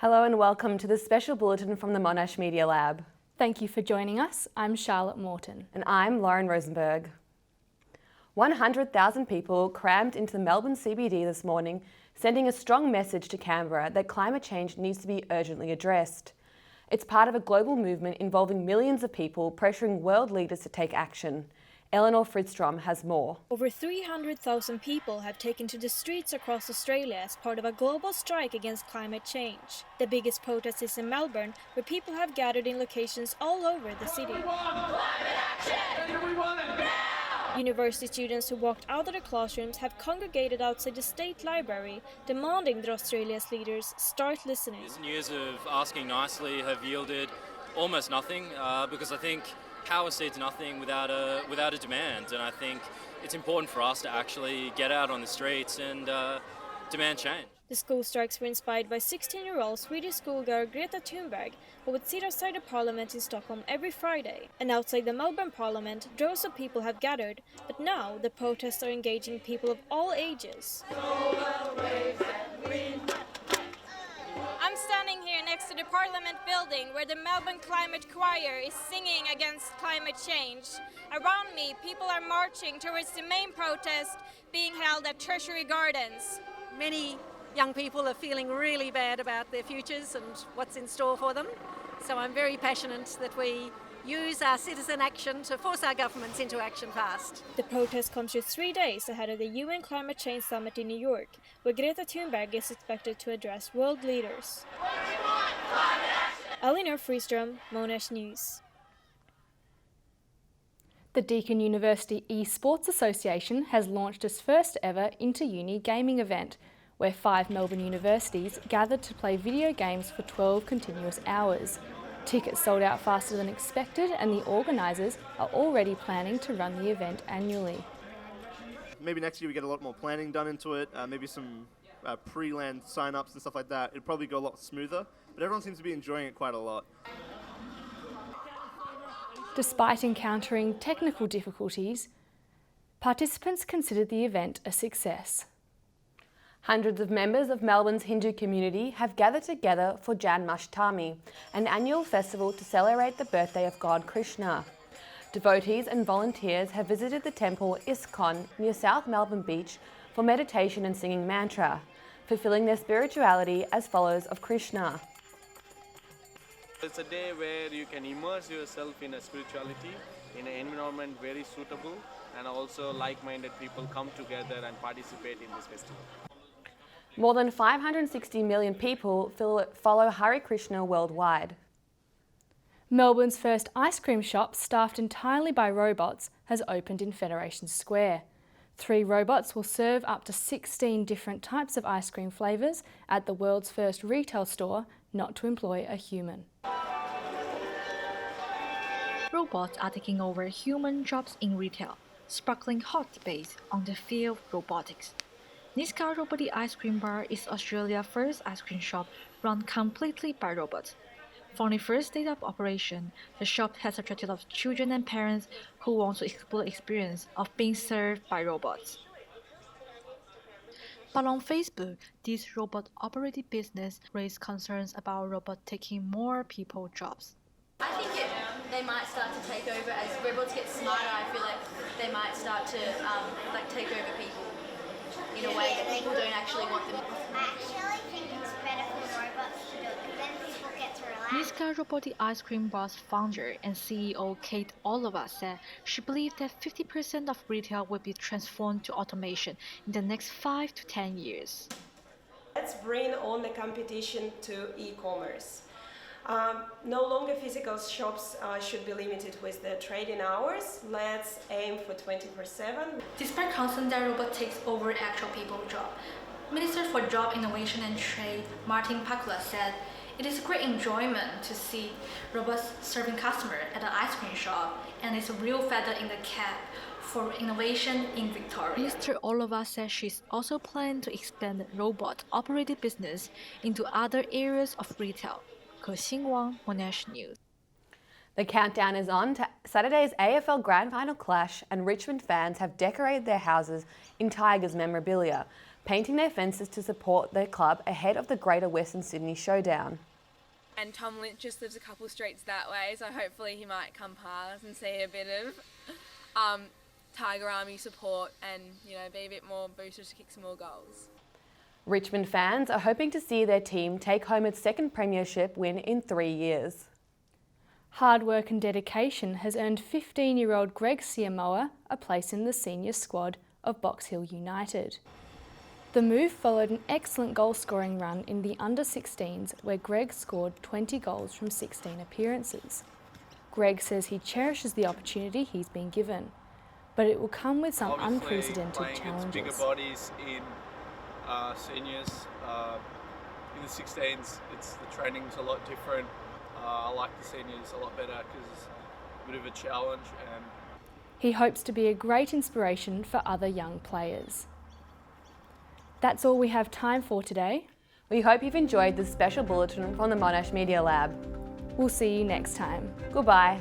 Hello and welcome to this special bulletin from the Monash Media Lab. Thank you for joining us. I'm Charlotte Morton. And I'm Lauren Rosenberg. 100,000 people crammed into the Melbourne CBD this morning, sending a strong message to Canberra that climate change needs to be urgently addressed. It's part of a global movement involving millions of people pressuring world leaders to take action. Eleanor Fridstrom has more. Over 300,000 people have taken to the streets across Australia as part of a global strike against climate change. The biggest protest is in Melbourne, where people have gathered in locations all over the city. University students who walked out of their classrooms have congregated outside the State Library, demanding that Australia's leaders start listening. These years of asking nicely have yielded almost nothing because I think power seeds nothing without a demand, and I think it's important for us to actually get out on the streets and demand change. The school strikes were inspired by 16-year-old Swedish schoolgirl Greta Thunberg, who would sit outside the parliament in Stockholm every Friday. And outside the Melbourne parliament, droves of people have gathered, but now the protests are engaging people of all ages. I'm standing here next to the Parliament building where the Melbourne Climate Choir is singing against climate change. Around me, people are marching towards the main protest being held at Treasury Gardens. Many young people are feeling really bad about their futures and what's in store for them. So I'm very passionate that we use our citizen action to force our governments into action fast. The protest comes just 3 days ahead of the UN Climate Change Summit in New York, where Greta Thunberg is expected to address world leaders. Eleanor Fridstrom, Monash News. The Deakin University Esports Association has launched its first ever inter-uni gaming event, where 5 Melbourne universities gathered to play video games for 12 continuous hours. Tickets sold out faster than expected, and the organisers are already planning to run the event annually. Maybe next year we get a lot more planning done into it, maybe some pre-land sign-ups and stuff like that. It'd probably go a lot smoother, but everyone seems to be enjoying it quite a lot. Despite encountering technical difficulties, participants considered the event a success. Hundreds of members of Melbourne's Hindu community have gathered together for Janmashtami, an annual festival to celebrate the birthday of God Krishna. Devotees and volunteers have visited the temple ISKCON near South Melbourne Beach for meditation and singing mantra, fulfilling their spirituality as followers of Krishna. It's a day where you can immerse yourself in a spirituality, in an environment very suitable, and also like-minded people come together and participate in this festival. More than 560 million people follow Hare Krishna worldwide. Melbourne's first ice cream shop, staffed entirely by robots, has opened in Federation Square. 3 robots will serve up to 16 different types of ice cream flavours at the world's first retail store not to employ a human. Robots are taking over human jobs in retail, sparkling hot debate on the field of robotics. Niska Robotic Ice Cream Bar is Australia's first ice cream shop run completely by robots. From the first day of operation, the shop has attracted a lot of children and parents who want to explore the experience of being served by robots. But on Facebook, this robot-operated business raised concerns about robots taking more people's jobs. I think they might start to take over as robots get smarter. I feel like they might start to take over people in a way that people don't actually want them. I actually think it's better for robots to do it because then people get to relax. Niska Robotic Ice Cream Bar's founder and CEO Kate Oliver said she believed that 50% of retail will be transformed to automation in the next 5 to 10 years. Let's bring on the competition to e-commerce. No longer physical shops should be limited with the trading hours. Let's aim for 24/7. Despite concern that robot takes over actual people's job, Minister for Job Innovation and Trade Martin Pakula said it is a great enjoyment to see robots serving customers at an ice cream shop, and it's a real feather in the cap for innovation in Victoria. Mr. Oliver says she's also planning to expand the robot-operated business into other areas of retail. Ko Xinwang, Monash News. The countdown is on to Saturday's AFL Grand Final clash, and Richmond fans have decorated their houses in Tigers memorabilia, painting their fences to support their club ahead of the Greater Western Sydney Showdown. And Tom Lynch just lives a couple streets that way, so hopefully he might come past and see a bit of Tiger Army support and, you know, be a bit more boosted to kick some more goals. Richmond fans are hoping to see their team take home its second premiership win in 3 years. Hard work and dedication has earned 15-year-old Greg Siamoa a place in the senior squad of Box Hill United. The move followed an excellent goal-scoring run in the under-16s where Greg scored 20 goals from 16 appearances. Greg says he cherishes the opportunity he's been given, but it will come with some unprecedented challenges. Bigger bodies in seniors, in the 16s, the training's a lot different. I like the seniors a lot better because it's a bit of a challenge. And he hopes to be a great inspiration for other young players. That's all we have time for today. We hope you've enjoyed this special bulletin from the Monash Media Lab. We'll see you next time. Goodbye.